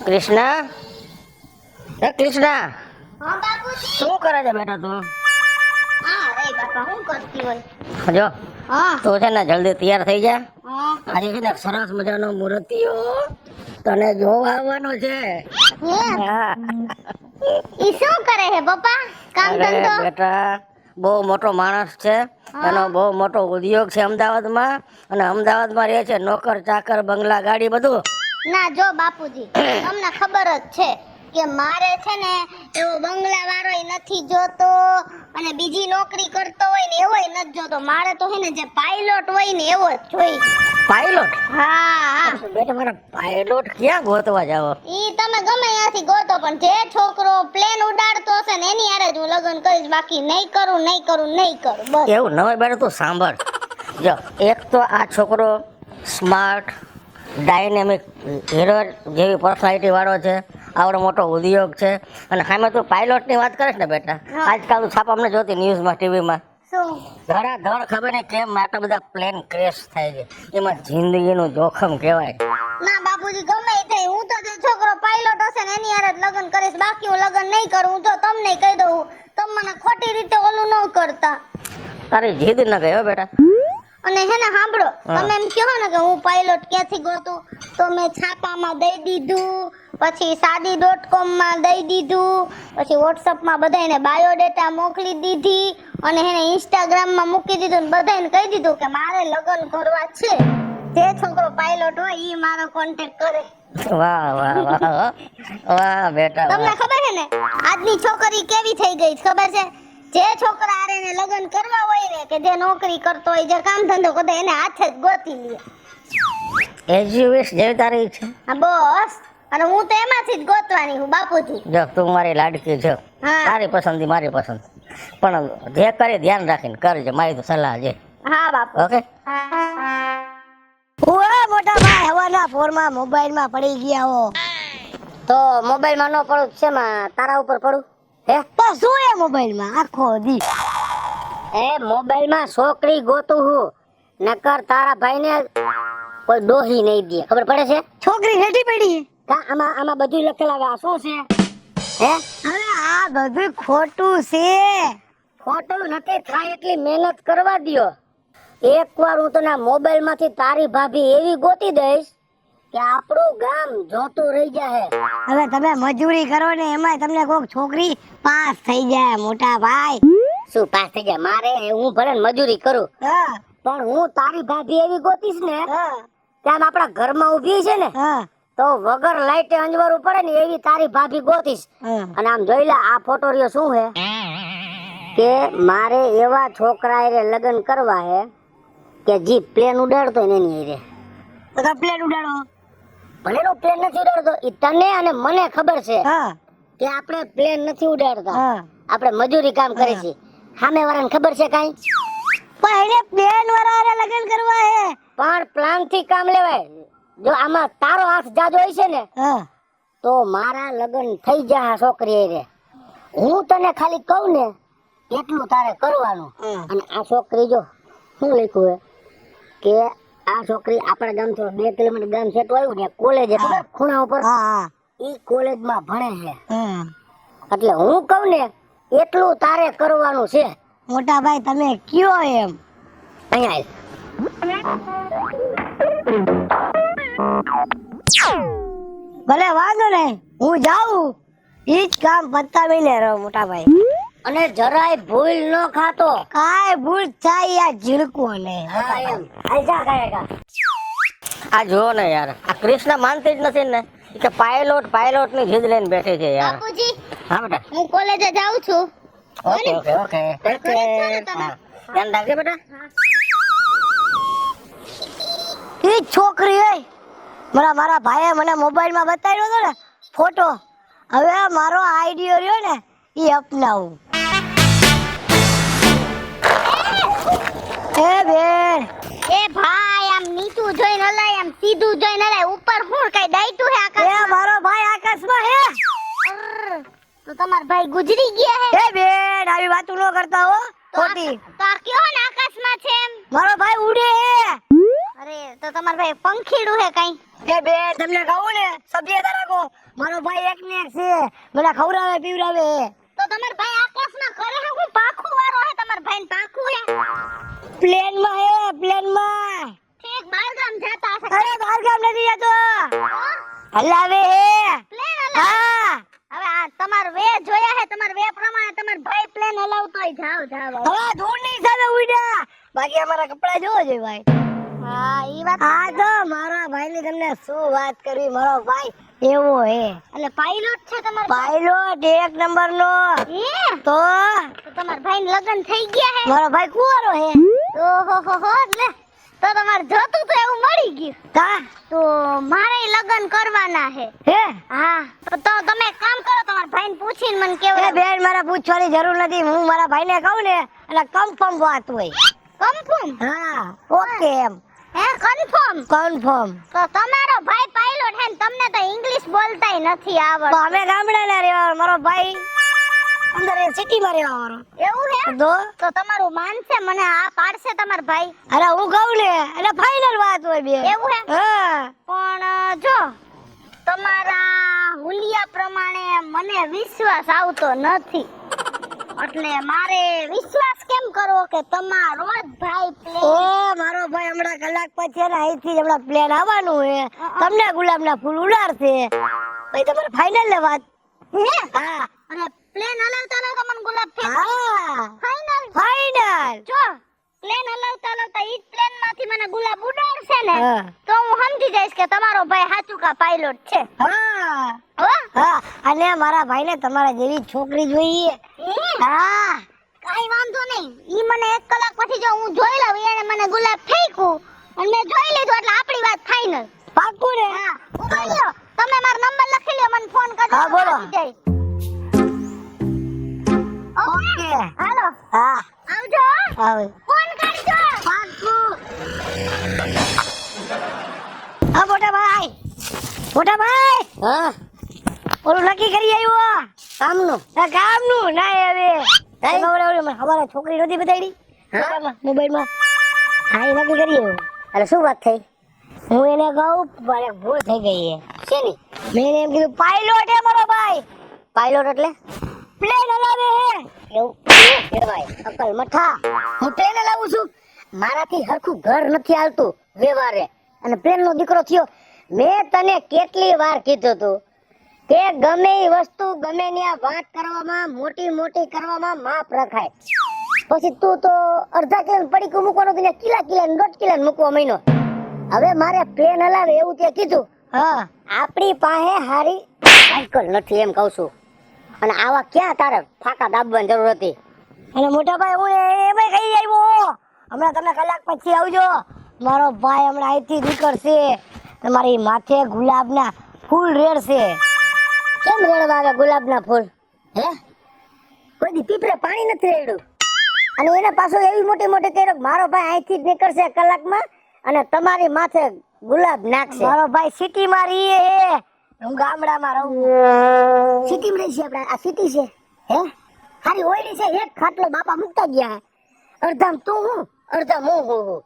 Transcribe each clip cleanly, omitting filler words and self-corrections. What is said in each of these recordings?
કૃષ્ણા, એ કૃષ્ણા, હા બાપુજી. શું કરે છે બેટા તું? હા રે બાપા, હું કરતી હોય? જો હા તું છે ને જલ્દી તૈયાર થઈ જા. હા. આજે છે ને સરસ મજાનો મૂર્તિઓ તને જોવા આવવાનો છે. હે હા. ઈ શું કરે હે પપ્પા? કામ અરે ધંધો? બેટા, બહુ મોટો માણસ છે. હા. એનો બહુ મોટો ઉદ્યોગ છે અમદાવાદમાં, અને અમદાવાદમાં રહે છે. નોકર ચાકર, બંગલા, ગાડી બધું. ના જો બાપુજી, તમને ખબર જ છે કે મારે છે ને એવો બંગલા વાળોય નથી જોતો, અને બીજી નોકરી કરતો હોય ને એવોય નથી જોતો. મારે તો હે ને જે પાયલોટ હોય ને એવો જ જોઈએ. પાયલોટ? હા. બેટા મારા પાયલોટ ક્યાં ગોતવા જાવ? ઈ તમે ગમે ત્યાંથી ગોતો, પણ જે છોકરો પ્લેન ઉડાડતો હશે ને એની હારે જ હું લગ્ન કરીશ. બાકી નહીં કરું બસ. એવું ન હોય બેટા, તું સાંભળ. જો એક તો આ છોકરો સ્માર્ટ, ડાયનેમિક, હીરો જેવી પર્સનાલિટી વાળો છે, આવડો મોટો ઉદ્યોગ છે, અને સામે તું પાયલોટની વાત કરે છે ને બેટા, હા. આજકાલ તું છાપામાં જોતી ન્યૂઝમાં, ટીવીમાં શું? ધડાધડ ખબર નહીં કેમ આટલા બધા પ્લેન ક્રેશ થાય છે. એમાં જિંદગીનું જોખમ કહેવાય. ના બાપુજી, ગમે તે હું તો જે છોકરો પાયલોટ હશે ને એની હારે જ લગ્ન કરીશ. બાકી હું લગ્ન નહીં કરું. હું તો તમને કહી દઉં, તમે મને ખોટી રીતે ઓલું ન કરતા. તારી જીદ ન ગયો બેટા. અને હે ને સાંભળો, હા. તમે એમ કહો ને કે હું પાયલોટ ક્યાંથી ગોતું, તો મેં છાપામાં દઈ દીધું, પછી સાદી.com માં દઈ દીધું, પછી વોટ્સઅપમાં બધાને બાયોડેટા મોકલી દીધી, અને એને ઇન્સ્ટાગ્રામમાં મૂકી દીધું, ને બધાને કહી દીધું કે મારે લગ્ન કરવા છે. જે છોકરો પાયલોટ હોય ઈ મારો કોન્ટેક્ટ કરે. વાહ વાહ વાહ વાહ બેટા, તમને વાહ. ખબર છે ને આજની છોકરી કેવી થઈ ગઈ છે ખબર છે? જે છોકરા હારે એને લગ્ન કરવા હોય ને, કે જે નોકરી કરતો હોય, જે કામ ધંધો કરતો હોય, એને હાથે જ ગોતી લે. એજ્યુએસ જેવી તારી છે. હા બસ. અને હું તો એમાંથી જ ગોતવાની હું બાપુજી. જો તું મારી લાડકી છો, હા. તારી પસંદગી મારી પસંદ, પણ જે કરે ધ્યાન રાખીને કરજે, મારી તો સલાહ છે. હા બાપુ. ઓકે. ઓએ મોટા ભાઈ, હવાના ફોરમાં મોબાઈલમાં પડી ગયા હો. તો મોબાઈલમાં ન પડું છે, તારા ઉપર પડું હે? તો શું એ મોબાઈલમાં આખો દી? એ મોબાઈલમાં છોકરી ગોતું હું, નકર તારા ભાઈને કોઈ ડોહી નહીં દે, ખબર પડે છે? છોકરી હેઠી પડી. આમાં બધું લખેલા આવે. આ શું છે હે? હવે આ બધું ખોટું છે. ખોટું નથી, થાય એટલી મહેનત કરવા દ્યો. એકવાર હું તને મોબાઈલમાંથી તારી ભાભી એવી ગોતી દઈશ કે આપણું ગામ જોતું રહી જાય. હવે તમે મજૂરી કરો ને એમાંય તમને કોક છોકરી પાસ થઈ જાય મોટા ભાઈ. શું પાસ થઈ જાય? મારે હું ભલે મજૂરી કરું, હા પણ હું તારી ભાભી એવી ગોતીશ ને હા ત્યાં આપણા ઘરમાં ઊભી છે ને, હા તો વગર લાઈટે અંજવાળું પડે ને એવી તારી ભાભી ગોતીશ. હા. અને આમ જોઈ લે, આ ફોટો રહ્યો શું હે કે મારે એવા છોકરા હારે લગ્ન કરવા હે કે જી પ્લેન ઉડાડતો ને એની હારે. તો તમે પ્લેન ઉડાડો. ભલે નો પ્લેન નથી ઉડાડતો, ઈ તને અને મને ખબર છે હા કે આપણે પ્લેન નથી ઉડાડતા, હા. આપણે મજૂરી કામ કરીએ છીએ. સામે વાળાને ખબર છે કાંઈ? પણ એને પ્લેન વાળા લગ્ન કરવા હે. પણ પ્લાન થી કામ લેવાય. જો આમાં તારો હાથ જાજો હોય છે ને, હા તો મારા લગ્ન થઈ જાય છોકરી હારે. હું તને ખાલી કહું ને એટલું તારે કરવાનું. હા. અને આ છોકરી જો શું લખ્યું હે કે આ છોકરી આપણા ગામથી 2 કિલોમીટર ગામ છે તો આવ્યું ને કોલેજ ખૂણા ઉપર, હા ઈ કોલેજમાં ભણે છે. હા. એટલે હું કહું ને એટલું તારે કરવાનું છે. મોટા ભાઈ તમે કયો એમ. અહીંયા ભલે વાંધો નહીં, હું જાઉં. ઈ જ કામ પતાવીને રહો મોટા ભાઈ. અને જરાય ભૂલ ન ખાતો. કાંઈ ભૂલ થાય આ ઝીણકો ને. હા એમ. આઈ જા કાંઈ. આ જો ને યાર, આ કૃષ્ણ માનતી જ નથી ને કે પાયલોટ ની જીદ લઈને બેઠી છે યાર. બાપુજી, હા બેટા. હું કોલેજે જાઉં છું. Okay okay okay. ઘરે જ છો ને તમે? હા. ધ્યાન રાખજે બેટા. ઈ જ છોકરી હે. મારા ભાઈએ મને મોબાઈલમાં બતાવ્યો હતો ને ફોટો. હવે મારો આઈડિયો રહ્યો ને ઈ અપનાવું. એ બેન, એ ભાઈ, આમ નીચું જોઈને હલાય, આમ સીધું જોઈને હલાય. ઉપર હું કઈ ડાયટું હે એ આકાશ? મારો ભાઈ આકાશમાં હે. તો તમાર ભાઈ ગુજરી ગયા હે? એ બેન, આવી વાતો ન કરતા હો ખોટી. તો આ કયો ને આકાશમાં છે એમ? મારો ભાઈ ઉડે હે. અરે તો તમાર ભાઈ પંખીડું હે કઈ? એ બે તમને કહું ને સભ્યતા રાખો. મારો ભાઈ એક ને એક છે, મને ખવડાવે પીવડાવે. તો તમાર ભાઈ આકાશમાં કરે હે હું પાખું વાળો હે? તમાર ભાઈ પાખું હે? પ્લેનમાં હે, પ્લેનમાં. ઠીક બારગામ જાતા હશે. અરે બહાર ગામ નથી જતો, હલાવે હે. પ્લેન હા હવે આ તમાર વે જોયા હે, તમાર વે પ્રમાણે તમાર ભાઈ પ્લેન હલાવતોય જાવ જાવ. હવે ધૂળ નહીં સામે ઉડ્યા, બાકી અમારા કપડા જોવો જોઈએ ભાઈ. હા ઈ વાત. આ તો મારા ભાઈની તમને શું વાત કરવી, મારો ભાઈ એવો હે. એટલે પાયલોટ છે તમાર પાયલોટ એક નંબરનો. હે? તો તો તમાર ભાઈ લગન થઈ ગયા હે? મારો ભાઈ કુંવારો હે. ઓહો હો લે તો તમારે જોતું તો એવું મળી ગયું. કા તો મારે લગન કરવાના હે. હે હા તો તમે એક કામ કરો, તમારા ભાઈને પૂછીને મને એ કેવો. બેન મારા પૂછવાની જરૂર નથી, હું મારા ભાઈને કહું ને એટલે કન્ફર્મ વાત હોય. કન્ફર્મ? હા ઓકે એમ હે કન્ફર્મ? કન્ફર્મ. તો તમારો ભાઈ પાયલોટ હે ને તમને તો ઇંગ્લિશ બોલતાય નથી તો આવડતું. અમે ગામડાના રહેવા, મારો ભાઈ અંદર સિટીમાં રહેવા વાળો. એવું હે? તો તમારું માનશે, મને આ પાડશે તમારો ભાઈ? અરે હું કહું ને એટલે ફાઇનલ વાત હોય બે. એવું હે? હા પણ જો તમારા હુલિયા પ્રમાણે મને વિશ્વાસ આવતો નથી, એટલે મારે વિશ્વાસ કેમ કરવો કે તમારો જ ભાઈ એ પ્લેન. મારો ભાઈ હમણાં કલાક પછી ને અહીંથી જ હમણાં પ્લેન આવવાનું હે, તમને ગુલાબના ફૂલ ઉડાડશે. ભાઈ તમારે ફાઇનલ ને વાત? હે? હા અને પ્લેન હલાવતા હલાવતા મને ગુલાબ ફેંક. હા ફાઇનલ? ફાઇનલ. જો પ્લેન હલાવતા હલાવતા ઈ પ્લેન માંથી મને ગુલાબ ઉડાડશે ને હા. તો હું સમજી જઈશ કે તમારો ભાઈ સાચું કા પાયલોટ છે. હા હો? હા અને મારા ભાઈને તમારા જેવી છોકરી જોઈએ. હા કાઈ વાંધો નહીં, ઈ મને 1 કલાક પછી જો હું જોઈ લઉં એને મને ગુલાબ ફેંક્યું અને મેં જોઈ લીધું એટલે આપણી વાત ફાઇનલ. પાક્કું ને? હા ઉભા રહ્યો, તમે મારો નંબર લખી લ્યો, મને ફોન કરજો. હા, બોલો. Okay okay. હાલો હા આવજો, આવે ફોન કરજો. પાક્કું. હા મોટા ભાઈ, મોટા ભાઈ. હા ઓલું નક્કી કરી આવ્યો કામનું. હા કામનું ના હવે અમારે છોકરી નહોતી બતાડી મોબાઈલમાં. હા એ નક્કી કરી આવ્યો. એટલે શું વાત થઈ? હું એને કહું મારે ભૂલ થઈ ગઈ છે. શેની? મેં એને એમ કીધું પાયલોટ હે મારો ભાઈ. પાયલોટ એટલે? પ્લેન હલાવે હે. એવું કહેવાય અકલ મઠા. હું પ્લેન હલાવું છું. મારાથી હરખું ઘર નથી હાલતું વ્યવહારે, અને પ્રેમનો દીકરો થયો. મેં તને કેટલી વાર કીધું તું કે ગમે એ વસ્તુ ગમે ત્યાં વાત કરવામાં, મોટી મોટી કરવામાં માપ રખાય. પછી તું તો અડધા કિલો પડીકું મૂકવાનું હતું ને કિલા કિલા ને 1.5 કિલા મૂકવા માંડ્યો. હવે મારે પ્લેન હલાવે એવું તે કીધું. હા આપણી પાસે હારી સાયકલ નથી એમ કહું છું, અને આવા ક્યાં તારે ફાકા દાબવાની જરૂર હતી? અને મોટા ભાઈ હું એમાં કહી આવ્યો હમણાં તમે કલાક પછી આવજો. મારો ભાઈ હમણાં અહીંથી નીકળશે, તમારી માથે ગુલાબના ફૂલ રેડશે. કેમ રેડવા આવે ગુલાબના ફૂલ? હે કોઈ દી પીપરે પાણી નથી રેડ્યું, અને એને પાછો એવી મોટી મોટી કર્યો કે મારો ભાઈ અહીંથી જ નીકળશે કલાકમાં અને તમારી માથે ગુલાબ નાખશે. મારો ભાઈ સિટીમાં રહીએ હે, હું ગામડામાં રહું. સિટીમાં રહી છે આપણે? આ સિટી છે હે? હારી ઓયડી છે, એક ખાટલો બાપા મૂકતા ગયા હે. અડધામ તું હું, અડધામ હું.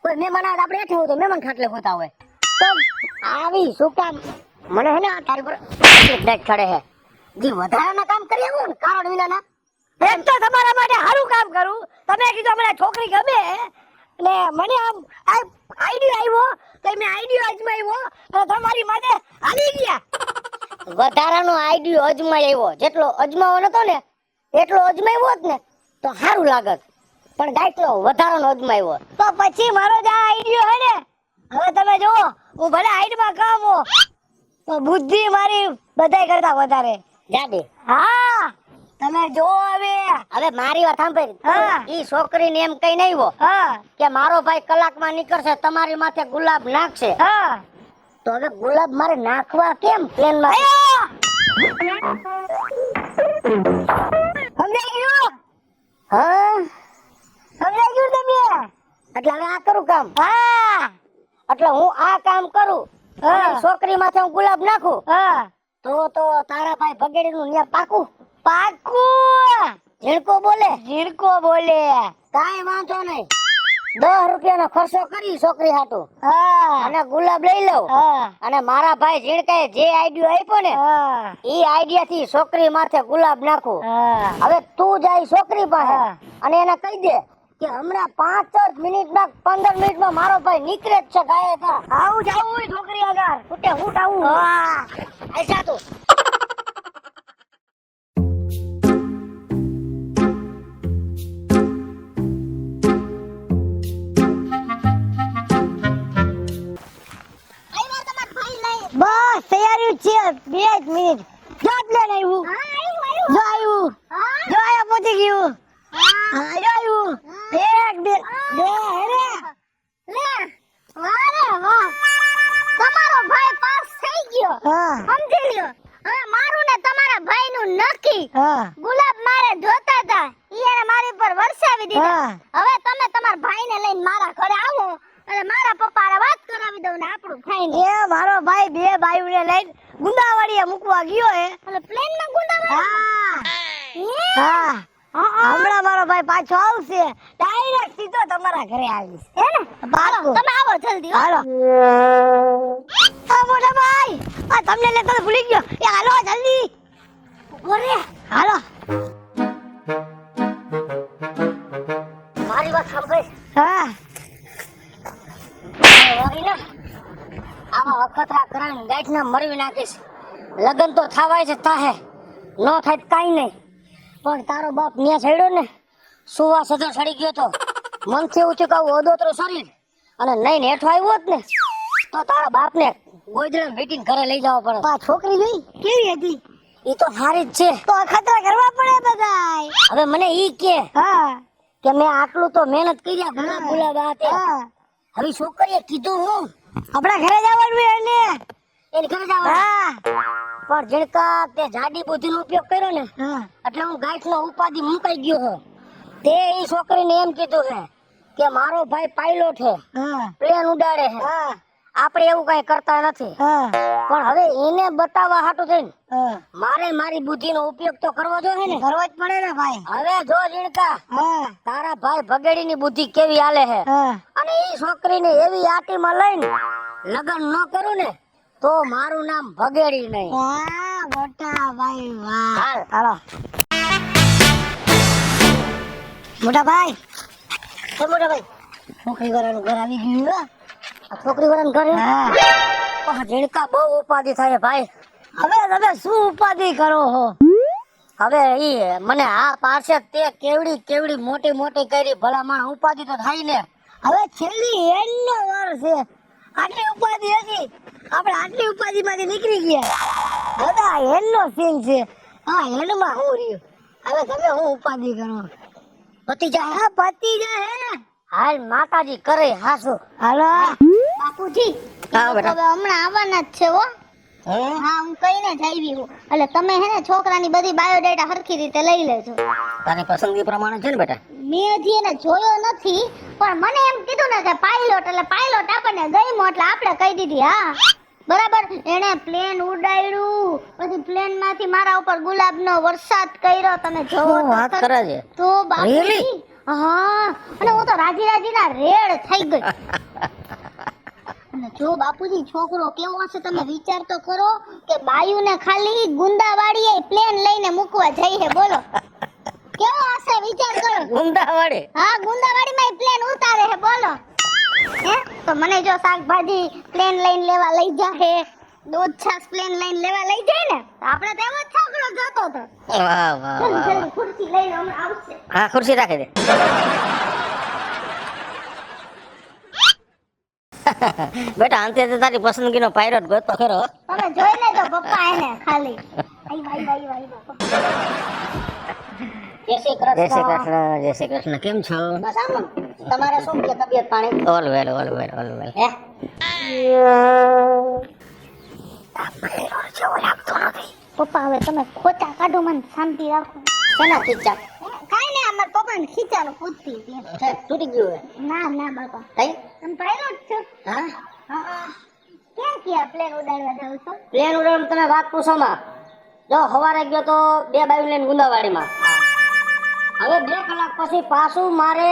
કોઈ મહેમાન આવે આપણે હેઠે હોય તો મહેમાન ખાટલે હોતા હોય. તો આવી શું કામ મને હે ને તારી પર ડાક ચડે હે. જે વધારાના કામ કરી આવું ને કારણ વિનાના. એક તો તમારા માટે સારું કામ કરું. તમે કીધું મને છોકરી ગમે ને મને આમ આઈડિયા આવ્યો તો મેં આઈડિયા અજમાવ્યો અને તમારી માટે હાલી ગયા. વધારાનો આઈડિયો અજમાય આવ્યો, જેટલો અજમાવો નતો ને એટલો અજમાવ્યો જ ને તો સારું લાગત, પણ ગાયટલો વધારાનો અજમાવ્યો. તો પછી મારો જે આઈડિયો હે ને, હવે તમે જુઓ હું ભલે હાઈટમાં કામ હો તો બુદ્ધિ મારી બધાય કરતા વધારે જાડી. હા તમે જો હવે મારી વાત સાંભળ. હા. ઈ છોકરીને એમ કઈ નહીં આવ્યો હા કે મારો ભાઈ કલાકમાં નીકળશે, તમારી માથે ગુલાબ નાખશે. હા તો હવે ગુલાબ મારે નાખવા કેમ પ્લેનમાં? સમજાઈ ગયું? હા સમજાઈ ગયું તમે? એટલે હવે આ કરું કામ. હા એટલે હું આ કામ કરું, હા. અને છોકરી માથે હું ગુલાબ નાખું હા તો તારા ભાઈ ભગેડીનું ન્યા પાકું. પાકું. ઝીણકો બોલે જીરકો બોલે. કાંઈ વાંધો નહીં. ₹10 ખર્ચો કરી છોકરી હાટુ હા અને ગુલાબ લઈ લઉં હા અને મારા ભાઈ ઝીણકાએ જે આઈડિયો આપ્યો ને હા ઈ આઈડિયા થી છોકરી માથે ગુલાબ નાખું. હા હવે તું જાય છોકરી પાસે હા. અને એને કહી દે કે હમણાં 5 જ મિનિટમાં 15 મિનિટમાં મારો ભાઈ નીકળે જ છે ગાયે કા. આવું જાવું હોય છોકરી આગળ ફૂટે ફૂટ આવું. હા આયશા તું. આવ્યા તમારા ભાઈ લઈ બસ તૈયારી જ છે 2 જ મિનિટ જો પ્લેન આવ્યું હા આવ્યું જો આવ્યું જો આવ્યું હા આયા પહોંચી ગયું હા જો આવ્યું 1 2 બે હેરે લે વારે વાહ તમારો ભાઈ પાસ થઈ ગયો હા સમજી લ્યો હવે મારું ને તમારા ભાઈનું નક્કી હા ગુલાબ મારે જોતા હતા ઈ એને મારી પર વરસાવી દીધા હવે તમે તમારા ભાઈને લઈને મારા ઘરે આવો અને મારા પપ્પાને વાત કરાવી દઉં ને આપણું ખાઈને એ મારો ભાઈ 2 બાયુને લઈને ગુંદાવાડીએ મૂકવા ગયો હે એટલે પ્લેનમાં ગુંદાવાડી હા હા હમણાં મારો ભાઈ પાછો આવશે ડાયરેક્ટ સીધો તમારા ઘરે આવીશ હે ને પાકું. તમે આવો જલ્દી હો. હાલો આ મોટા ભાઈ આ તમને લેતો તો ભૂલી ગયો એ હાલો જલ્દી ઓરે હાલો મારી વાત સાંભળ. હા આવા અખતરા કરાને ગાંઠના મરવી નાખીશ. લગન તો થવાય છે થાહે નો થાય તો કાંઈ નહીં પણ તારો બાપ ન્યા છેડ્યો ને સુવા સજો સડી ગયો તો મનથી એવું થયું કે આવું ઓદોતરું શરીર અને નહીં ને હેઠો આવ્યો હોત ને તો તારા બાપને ગોદડા મીટિંગ ઘરે લઈ જવા પડે. આ છોકરી જોઈ કેવી હતી એ તો સારી જ છે. તો અખતરા કરવા પડે બધાય હવે મને ઈ હા કે મેં આટલું તો મહેનત કર્યા ઘણા ગુલાબ આ તે. હા હવે છોકરીએ કીધું હું આપણા ઘરે જવાનું હે ને એને ઘરે જવાનું. હા પણ ઝીણકા તે જાડી બુદ્ધિનો ઉપયોગ કર્યો ને હા એટલે હું ગાંઠનો ઉપાધિ મુકાઈ ગયો હો. તે ઈ છોકરીને એમ કીધું છે કે મારો ભાઈ પાયલોટ છે હા પ્લેન ઉડાડે છે હા આપણે એવું કઈ કરતા નથી. હા પણ હવે એને બતાવવા હાટું થઈને હા મારે મારી બુદ્ધિનો ઉપયોગ તો કરવો જોઈએ ને. કરવા જ પડે ને ભાઈ હવે જો ઝીણકા હા તારા ભાઈ ભગેડીની બુદ્ધિ કેવી હાલે છે હા અને ઈ છોકરીને એવી આટીમાં લઈને લગન ન કરું ને તો મારું નામ ભગેડી નહીં. વાહ મોટા ભાઈ વાહ હાલ. હાલો મોટા ભાઈ હે મોટા ભાઈ છોકરી વાળાનું ઘર આવી ગયું હો. આ છોકરી વાળાને ઘરે હા પણ ઝીણકા બહુ ઉપાધિ થાય ભાઈ. હવે તમે શું ઉપાધિ કરો છો હવે ઈ મને આ પાછે તે કેવડી કેવડી મોટી મોટી કરી ભલામણ ઉપાધિ તો થાય ને. હવે છેલ્લી એન્ડ નો વાર છે આટલી ઉપાધિ હતી આપણે આટલી ઉપાધિ માંથી નીકળી ગયા બધા એન્ડ નો સીન છે હા એન્ડ માં હું રહ્યું હવે તમે હું ઉપાધિ કરો પતિ જાય હા પતિ જાય હાલ માતાજી કરે હાસુ. હાલો બાપુજી હા, બેટા. હવે હમણાં આવવાના જ છે હો હા હું કહીને જ આવી હું એટલે તમે હે ને છોકરાની બધી બાયોડેટા હરખી રીતે લઈ લેજો તારી પસંદગી પ્રમાણે છે ને બેટા. મેં હજી એને જોયો નથી પણ મને એમ કીધું ને કે પાયલોટ એટલે પાયલોટ આપણને ગમ્યો એટલે આપણે કહી દીધી હા બરાબર એને પ્લેન ઉડાડ્યું પછી પ્લેન માંથી મારા ઉપર ગુલાબનો વરસાદ કર્યો તમે જોવો શું વાત કરે છે? તો બાપુજી હા અને હું તો રાજી રાજીના રેડ થઈ ગઈ અને જો બાપુજી છોકરો કેવો હશે તમે વિચાર તો કરો કે બાયુને ખાલી ગુંદાવાડીએ પ્લેન લઈને મૂકવા જઈ હે બોલો કેવો હશે વિચાર કરો ગુંદાવાડી હા ગુંદાવાડીમાં પ્લેન ઉતારે હે બોલો હે તો મને જો શાકભાજી પ્લેન લઈને લેવા લઈ જાહે દૂધ છાસ પ્લેન લઈને લેવા લઈ જાય ને તો આપણે તો એવો જ છોકરો જોતો હતો વાહ વાહ જલ્દી વાહ જલ્દી ખુરશી લઈને હમણાં આવશે હા ખુરશી રાખી દે. બેટા અંતે તો તારી પસંદગીનો પાયલોટ ગોતો ખરો. તમે જોઈ લેજો પપ્પા એને ખાલી આઈ ભાઈ ભાઈ જય શ્રી કૃષ્ણ જય શ્રી કૃષ્ણ. કેમ છો? બસ આમ તમારે શું કે તબિયત પાણી all well all well all well. હે જેવો લાગતો નથી. પપ્પા હવે તમે ખોટા કાઢો મને શાંતિ રાખો શેના ખીચા? કાઈ ને અમાર પપ્પાને ખીચાનું પૂછતી હતી છે, તૂટી ગયું હે. ના ના બાપા કઈ? તમે પાયલોટ છો હા હા ક્યાં ક્યાં પ્લેન ઉડાડવા જાવ છો પ્લેન ઉડાડવાનું તમે વાત પૂછો માં. જો સવારે ગયો તો 2 બાયું લઈને ગુંદાવાડીમાં. હવે 2 કલાક પછી પાછું મારે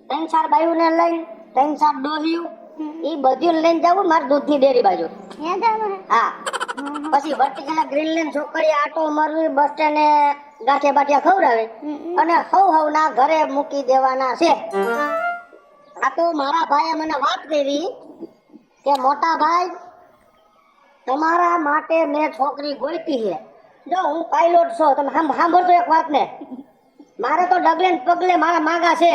3-4 બાયુને લઈને 3-4 ડોહિયું એ બધું લઈને જાવું મારે દૂધની ડેરી બાજુ. ત્યાં જવાનું હે? હા પછી વર્ટિકલ ગ્રીન લઈને છોકરી આટો મારવી બસ સ્ટેન્ડે ગાંઠિયા બાઠિયા ખવડાવે અને હવ ના ઘરે મૂકી દેવાના છે. આ તો મારા ભાઈએ મને વાત કરી કે મોટા ભાઈ તમારા માટે મેં છોકરી ગોઈતી છે. જો હું પાયલોટ છું, તમે સાંભળજો એક વાત ને. મારે તો ડગલે ને પગલે મારા માગા છે,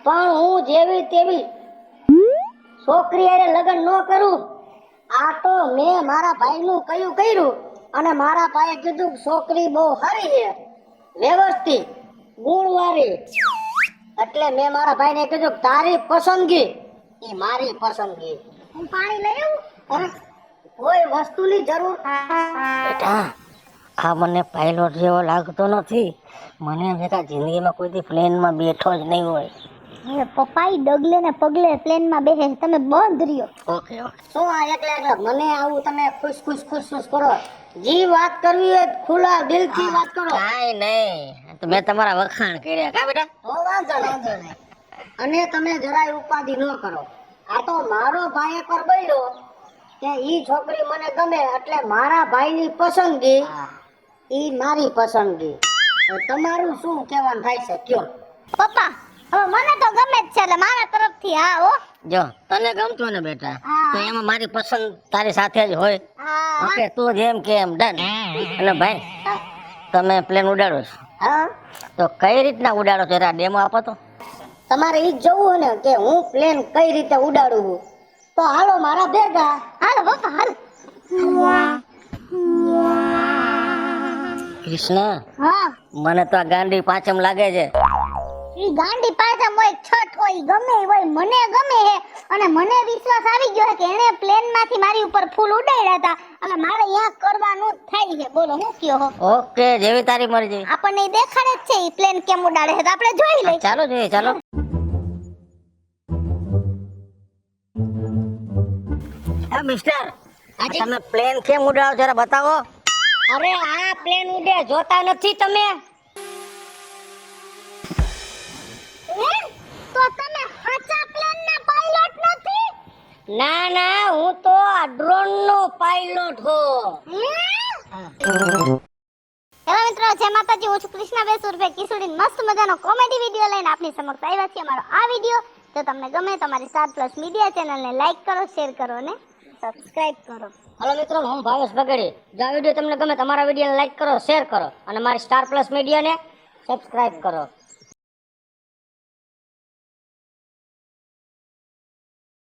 પણ હું જેવી તેવી છોકરી હારે લગ્ન ન કરું. આ તો મેં મારા ભાઈનું કર્યું અને મારા ભાઈએ કીધું કે છોકરી બહુ સારી છે, વ્યવસ્થિત ગુણવાળી. એટલે મેં મારા ભાઈને કીધું કે તારી પસંદગી એ મારી પસંદગી. હું પાણી લઈ આવું? અરે, કોઈ વસ્તુની જરૂર. બેટા આ મને પાયલોટ જેવો લાગતો નથી. મને એમ છે કે આ જિંદગીમાં કોઈ દી પ્લેનમાં બેઠો જ નહીં હોય. હવે પપ્પા ઈ ડગલે ને પગલે પ્લેનમાં બેહે, તમે બંધ રહ્યો. ઓકે શું આ એકલા મને આવું તમે ખુશ કરો. જી વાત કરવી હોય ખુલ્લા દિલથી વાત કરો. કાઈ નહીં, તો મેં તમારા વખાણ કર્યા કા બેટા. તો વાંધો નહીં. અને તમે જરાય ઉપાધિ ન કરો. આ તો મારો ભાઈ એકવાર બોલ્યો કે ઈ છોકરી મને ગમે એટલે મારા ભાઈની પસંદગી ઈ મારી પસંદગી. હવે તમારું શું કહેવાનું થાય છે કયો? પપ્પા હવે મને તો ગમે જ છે એટલે મારા તરફથી હા હો. જો તને ગમતું ને બેટા તો એમાં મારી પસંદ તારી સાથે જ હોય. હા ઓકે તું જેમ કે એમ ડન. અને ભાઈ તમે પ્લેન ઉડાડો છો હા તો કઈ રીતના ઉડાડો છો એના ડેમો આપો તો. તમારે ઈ જ જોવું ને કે હું પ્લેન કઈ રીતે ઉડાડું છું તો હાલો મારા ભેગા. હાલો પપ્પા હાલો. કૃષ્ણ હા મને તો આ ગાંડી પાંચમ લાગે છે. ઈ ગાંડી પાછા હોય છઠ હોય ગમે ઈ હોય મને ગમે હે અને મને વિશ્વાસ આવી ગયો હે કે એને પ્લેન માંથી મારી ઉપર ફૂલ ઉડાડ્યા હતા અને મારે અહીંયા કરવાનું જ થાય છે. બોલો હું કયો હો? ઓકે જેવી તારી મરજી. આપણને ઈ દેખાડે જ છે ઈ પ્લેન કેમ ઉડાડે છે તો આપણે જોઈ લઈએ. ચાલો જોઈએ ચાલો. હે મિસ્ટર તમે પ્લેન કેમ ઉડાડો જરા બતાવો. અરે આ પ્લેન ઉડે જોતા નથી તમે? તો તમે સાચા પ્લેન ના પાયલોટ નથી? ના હું તો આ ડ્રોન નો પાયલોટ છું. હેલો મિત્રો, જય માતાજી. હું છું કૃષ્ણાબેન સુરભી કિશોરી. મસ્ત મજાનો કોમેડી વિડીયો લઈને આપની સમક્ષ આવ્યા છીએ. અમારો આ વિડીયો જો તમને ગમે તો અમારી સ્ટાર પ્લસ મીડિયા ચેનલને લાઈક કરો, શેર કરો અને સબસ્ક્રાઇબ કરો. હેલો મિત્રો, હું ભાવેશ બગડી. જો આ વિડીયો તમને ગમે તમારા વિડીયોને લાઈક કરો, શેર કરો અને મારી સ્ટાર પ્લસ મીડિયાને સબસ્ક્રાઇબ કરો.